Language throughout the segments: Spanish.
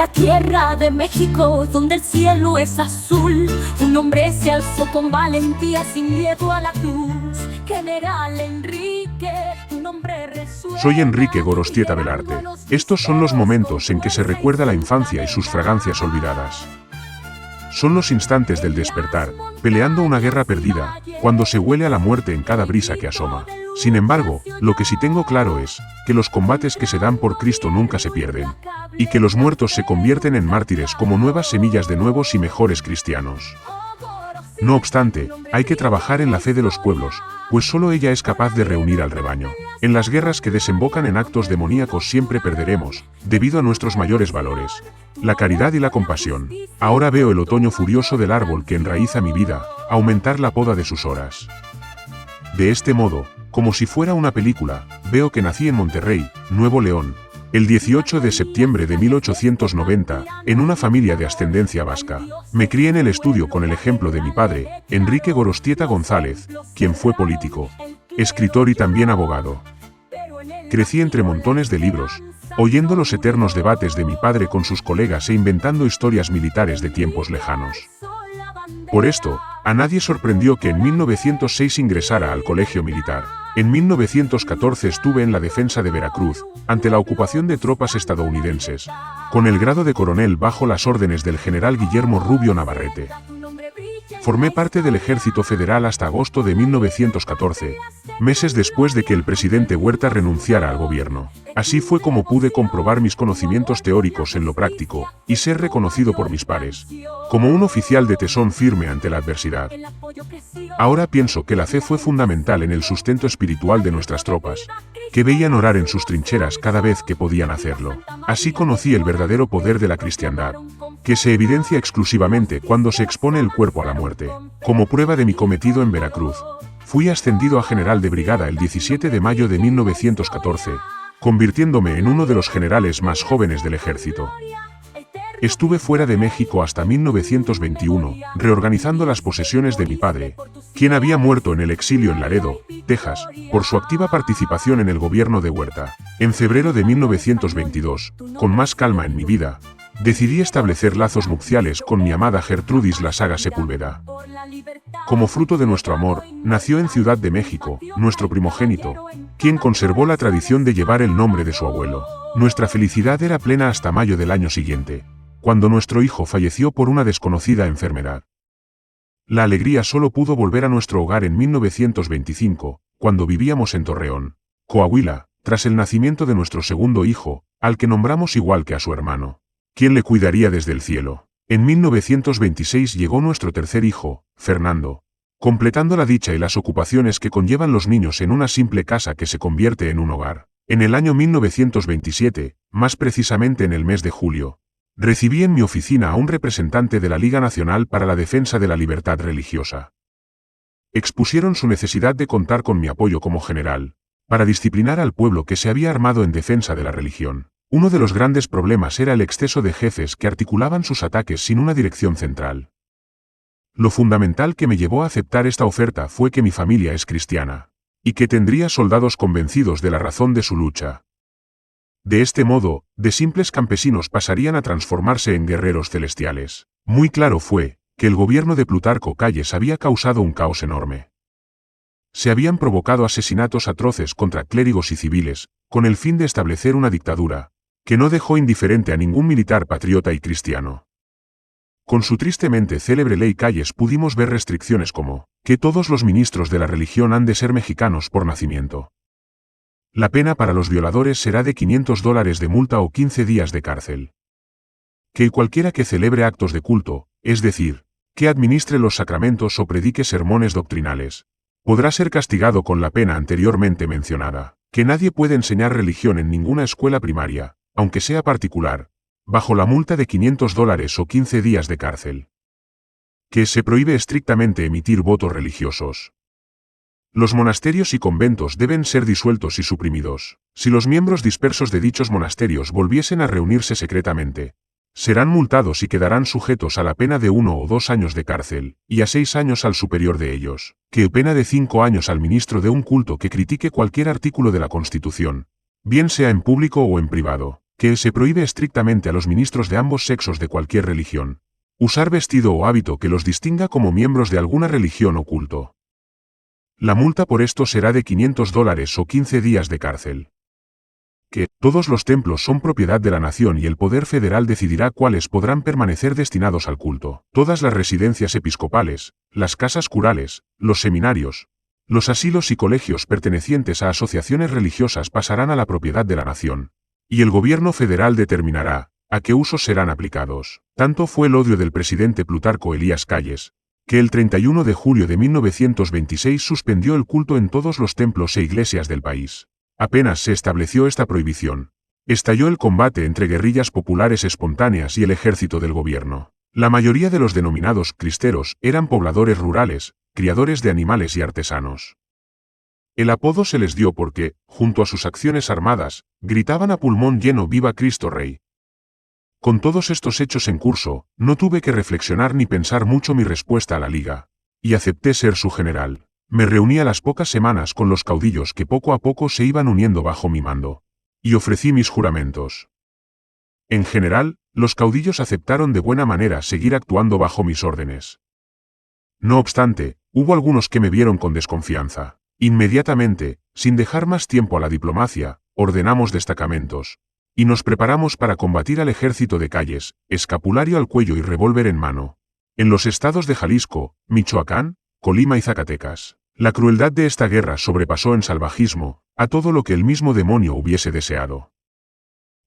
bella tierra de México, donde el cielo es azul, un hombre se alzó con valentía sin miedo a la cruz. General Enrique, un hombre resuelto. Soy Enrique Gorostieta Velarte. Estos son los momentos en que se recuerda la infancia y sus fragancias olvidadas. Son los instantes del despertar, peleando una guerra perdida, cuando se huele a la muerte en cada brisa que asoma. Sin embargo, lo que sí tengo claro es que los combates que se dan por Cristo nunca se pierden, y que los muertos se convierten en mártires como nuevas semillas de nuevos y mejores cristianos. No obstante, hay que trabajar en la fe de los pueblos, pues solo ella es capaz de reunir al rebaño. En las guerras que desembocan en actos demoníacos siempre perderemos, debido a nuestros mayores valores, la caridad y la compasión. Ahora veo el otoño furioso del árbol que enraiza mi vida, aumentar la poda de sus horas. De este modo, como si fuera una película, veo que nací en Monterrey, Nuevo León, el 18 de septiembre de 1890, en una familia de ascendencia vasca. Me crié en el estudio con el ejemplo de mi padre, Enrique Gorostieta González, quien fue político, escritor y también abogado. Crecí entre montones de libros, oyendo los eternos debates de mi padre con sus colegas e inventando historias militares de tiempos lejanos. Por esto, a nadie sorprendió que en 1906 ingresara al colegio militar. En 1914 estuve en la defensa de Veracruz, ante la ocupación de tropas estadounidenses, con el grado de coronel bajo las órdenes del general Guillermo Rubio Navarrete. Formé parte del Ejército Federal hasta agosto de 1914, meses después de que el presidente Huerta renunciara al gobierno. Así fue como pude comprobar mis conocimientos teóricos en lo práctico, y ser reconocido por mis pares, como un oficial de tesón firme ante la adversidad. Ahora pienso que la fe fue fundamental en el sustento espiritual de nuestras tropas, que veían orar en sus trincheras cada vez que podían hacerlo. Así conocí el verdadero poder de la cristiandad, que se evidencia exclusivamente cuando se expone el cuerpo a la muerte. Como prueba de mi cometido en Veracruz, fui ascendido a general de brigada el 17 de mayo de 1914, convirtiéndome en uno de los generales más jóvenes del ejército. Estuve fuera de México hasta 1921, reorganizando las posesiones de mi padre, quien había muerto en el exilio en Laredo, Texas, por su activa participación en el gobierno de Huerta. En febrero de 1922, con más calma en mi vida, decidí establecer lazos nupciales con mi amada Gertrudis Lasaga Sepúlveda. Como fruto de nuestro amor, nació en Ciudad de México, nuestro primogénito, quien conservó la tradición de llevar el nombre de su abuelo. Nuestra felicidad era plena hasta mayo del año siguiente, cuando nuestro hijo falleció por una desconocida enfermedad. La alegría solo pudo volver a nuestro hogar en 1925, cuando vivíamos en Torreón, Coahuila, tras el nacimiento de nuestro segundo hijo, al que nombramos igual que a su hermano, quien le cuidaría desde el cielo. En 1926 llegó nuestro tercer hijo, Fernando, completando la dicha y las ocupaciones que conllevan los niños en una simple casa que se convierte en un hogar. En el año 1927, más precisamente en el mes de julio, recibí en mi oficina a un representante de la Liga Nacional para la Defensa de la Libertad Religiosa. Expusieron su necesidad de contar con mi apoyo como general, para disciplinar al pueblo que se había armado en defensa de la religión. Uno de los grandes problemas era el exceso de jefes que articulaban sus ataques sin una dirección central. Lo fundamental que me llevó a aceptar esta oferta fue que mi familia es cristiana, y que tendría soldados convencidos de la razón de su lucha. De este modo, de simples campesinos pasarían a transformarse en guerreros celestiales. Muy claro fue que el gobierno de Plutarco Calles había causado un caos enorme. Se habían provocado asesinatos atroces contra clérigos y civiles, con el fin de establecer una dictadura que no dejó indiferente a ningún militar patriota y cristiano. Con su tristemente célebre ley Calles pudimos ver restricciones como que todos los ministros de la religión han de ser mexicanos por nacimiento. La pena para los violadores será de $500 de multa o 15 días de cárcel. Que cualquiera que celebre actos de culto, es decir, que administre los sacramentos o predique sermones doctrinales, podrá ser castigado con la pena anteriormente mencionada. Que nadie puede enseñar religión en ninguna escuela primaria, aunque sea particular, bajo la multa de $500 o 15 días de cárcel. Que se prohíbe estrictamente emitir votos religiosos. Los monasterios y conventos deben ser disueltos y suprimidos. Si los miembros dispersos de dichos monasterios volviesen a reunirse secretamente, serán multados y quedarán sujetos a la pena de 1 o 2 años de cárcel, y a 6 años al superior de ellos. Que pena de 5 años al ministro de un culto que critique cualquier artículo de la Constitución, bien sea en público o en privado. que se prohíbe estrictamente a los ministros de ambos sexos de cualquier religión usar vestido o hábito que los distinga como miembros de alguna religión o culto. La multa por esto será de $500 o 15 días de cárcel. Que todos los templos son propiedad de la nación y el poder federal decidirá cuáles podrán permanecer destinados al culto. Todas las residencias episcopales, las casas curales, los seminarios, los asilos y colegios pertenecientes a asociaciones religiosas pasarán a la propiedad de la nación, y el gobierno federal determinará a qué usos serán aplicados. Tanto fue el odio del presidente Plutarco Elías Calles, que el 31 de julio de 1926 suspendió el culto en todos los templos e iglesias del país. Apenas se estableció esta prohibición, estalló el combate entre guerrillas populares espontáneas y el ejército del gobierno. La mayoría de los denominados cristeros eran pobladores rurales, criadores de animales y artesanos. El apodo se les dio porque, junto a sus acciones armadas, gritaban a pulmón lleno «Viva Cristo Rey». Con todos estos hechos en curso, no tuve que reflexionar ni pensar mucho mi respuesta a la Liga, y acepté ser su general. Me reuní a las pocas semanas con los caudillos que poco a poco se iban uniendo bajo mi mando, y ofrecí mis juramentos. En general, los caudillos aceptaron de buena manera seguir actuando bajo mis órdenes. No obstante, hubo algunos que me vieron con desconfianza. Inmediatamente, sin dejar más tiempo a la diplomacia, ordenamos destacamentos, y nos preparamos para combatir al ejército de Calles, escapulario al cuello y revólver en mano, en los estados de Jalisco, Michoacán, Colima y Zacatecas. La crueldad de esta guerra sobrepasó en salvajismo a todo lo que el mismo demonio hubiese deseado.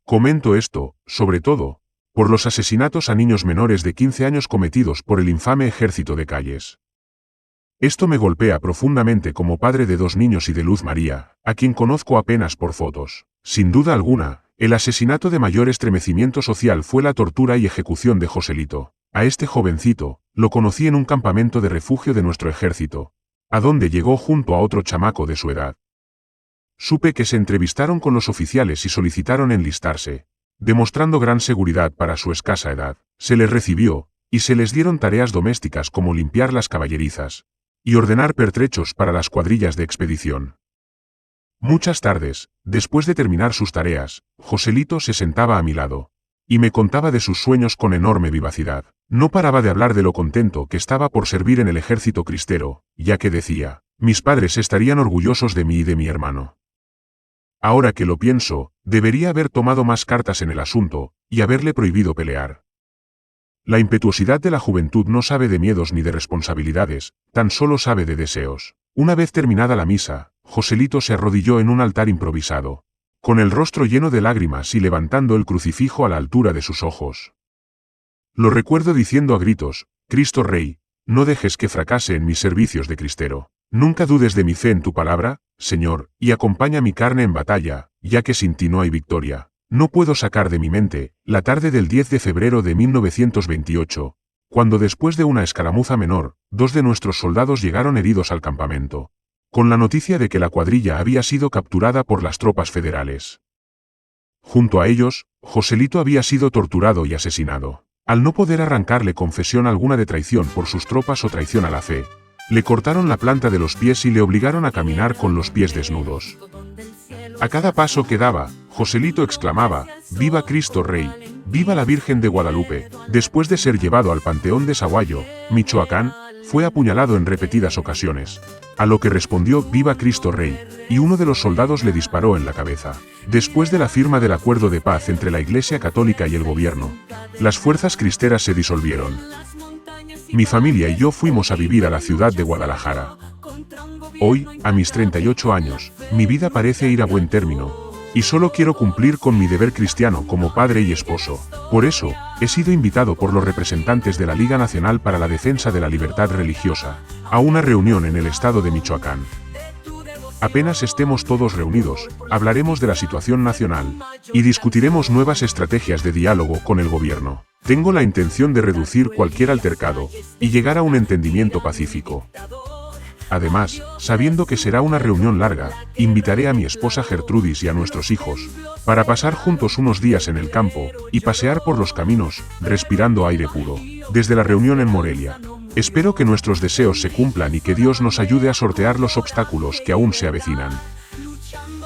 Comento esto, sobre todo, por los asesinatos a niños menores de 15 años cometidos por el infame ejército de Calles. Esto me golpea profundamente como padre de 2 niños y de Luz María, a quien conozco apenas por fotos. Sin duda alguna, el asesinato de mayor estremecimiento social fue la tortura y ejecución de Joselito. A este jovencito, lo conocí en un campamento de refugio de nuestro ejército, a donde llegó junto a otro chamaco de su edad. Supe que se entrevistaron con los oficiales y solicitaron enlistarse, demostrando gran seguridad para su escasa edad. Se les recibió, y se les dieron tareas domésticas como limpiar las caballerizas y ordenar pertrechos para las cuadrillas de expedición. Muchas tardes, después de terminar sus tareas, Joselito se sentaba a mi lado, y me contaba de sus sueños con enorme vivacidad. No paraba de hablar de lo contento que estaba por servir en el ejército cristero, ya que decía, mis padres estarían orgullosos de mí y de mi hermano. Ahora que lo pienso, debería haber tomado más cartas en el asunto, y haberle prohibido pelear. La impetuosidad de la juventud no sabe de miedos ni de responsabilidades, tan solo sabe de deseos. Una vez terminada la misa, Joselito se arrodilló en un altar improvisado, con el rostro lleno de lágrimas y levantando el crucifijo a la altura de sus ojos. Lo recuerdo diciendo a gritos, Cristo Rey, no dejes que fracase en mis servicios de cristero. Nunca dudes de mi fe en tu palabra, Señor, y acompaña mi carne en batalla, ya que sin ti no hay victoria. No puedo sacar de mi mente, la tarde del 10 de febrero de 1928, cuando después de una escaramuza menor, 2 de nuestros soldados llegaron heridos al campamento, con la noticia de que la cuadrilla había sido capturada por las tropas federales. Junto a ellos, Joselito había sido torturado y asesinado. Al no poder arrancarle confesión alguna de traición por sus tropas o traición a la fe, le cortaron la planta de los pies y le obligaron a caminar con los pies desnudos. A cada paso que daba, Joselito exclamaba, «¡Viva Cristo Rey! ¡Viva la Virgen de Guadalupe!». Después de ser llevado al Panteón de Sahuayo, Michoacán, fue apuñalado en repetidas ocasiones, a lo que respondió «¡Viva Cristo Rey!», y uno de los soldados le disparó en la cabeza. Después de la firma del acuerdo de paz entre la Iglesia Católica y el gobierno, las fuerzas cristeras se disolvieron. Mi familia y yo fuimos a vivir a la ciudad de Guadalajara. Hoy, a mis 38 años, mi vida parece ir a buen término, y solo quiero cumplir con mi deber cristiano como padre y esposo. Por eso, he sido invitado por los representantes de la Liga Nacional para la Defensa de la Libertad Religiosa, a una reunión en el estado de Michoacán. Apenas estemos todos reunidos, hablaremos de la situación nacional, y discutiremos nuevas estrategias de diálogo con el gobierno. Tengo la intención de reducir cualquier altercado, y llegar a un entendimiento pacífico. Además, sabiendo que será una reunión larga, invitaré a mi esposa Gertrudis y a nuestros hijos, para pasar juntos unos días en el campo, y pasear por los caminos, respirando aire puro. Desde la reunión en Morelia, espero que nuestros deseos se cumplan y que Dios nos ayude a sortear los obstáculos que aún se avecinan.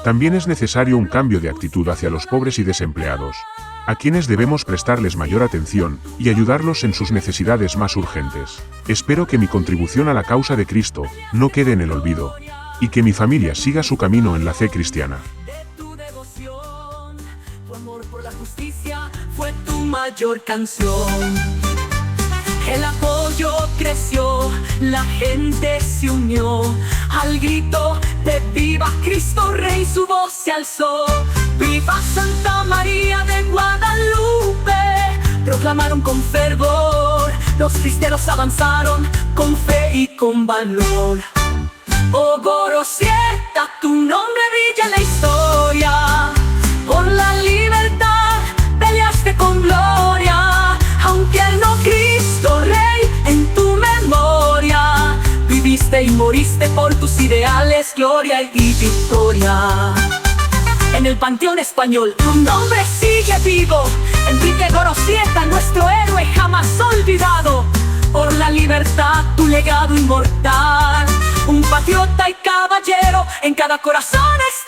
También es necesario un cambio de actitud hacia los pobres y desempleados, a quienes debemos prestarles mayor atención y ayudarlos en sus necesidades más urgentes. Espero que mi contribución a la causa de Cristo no quede en el olvido, y que mi familia siga su camino en la fe cristiana. Tu devoción, tu amor por la justicia fue tu mayor canción. El apoyo creció, la gente se unió al grito de ¡Viva Cristo Rey! Su voz se alzó. ¡Viva Santa María de Guadalupe! Proclamaron con fervor, los cristianos avanzaron con fe y con valor. Oh Gorosieta, tu nombre brilla en la historia, por la libertad peleaste con gloria, aunque no Cristo Rey en tu memoria, viviste y moriste por tus ideales, gloria y victoria. En el panteón español tu nombre sigue vivo, Enrique Gorosieta, nuestro héroe jamás olvidado, por la libertad tu legado inmortal, un patriota y caballero en cada corazón es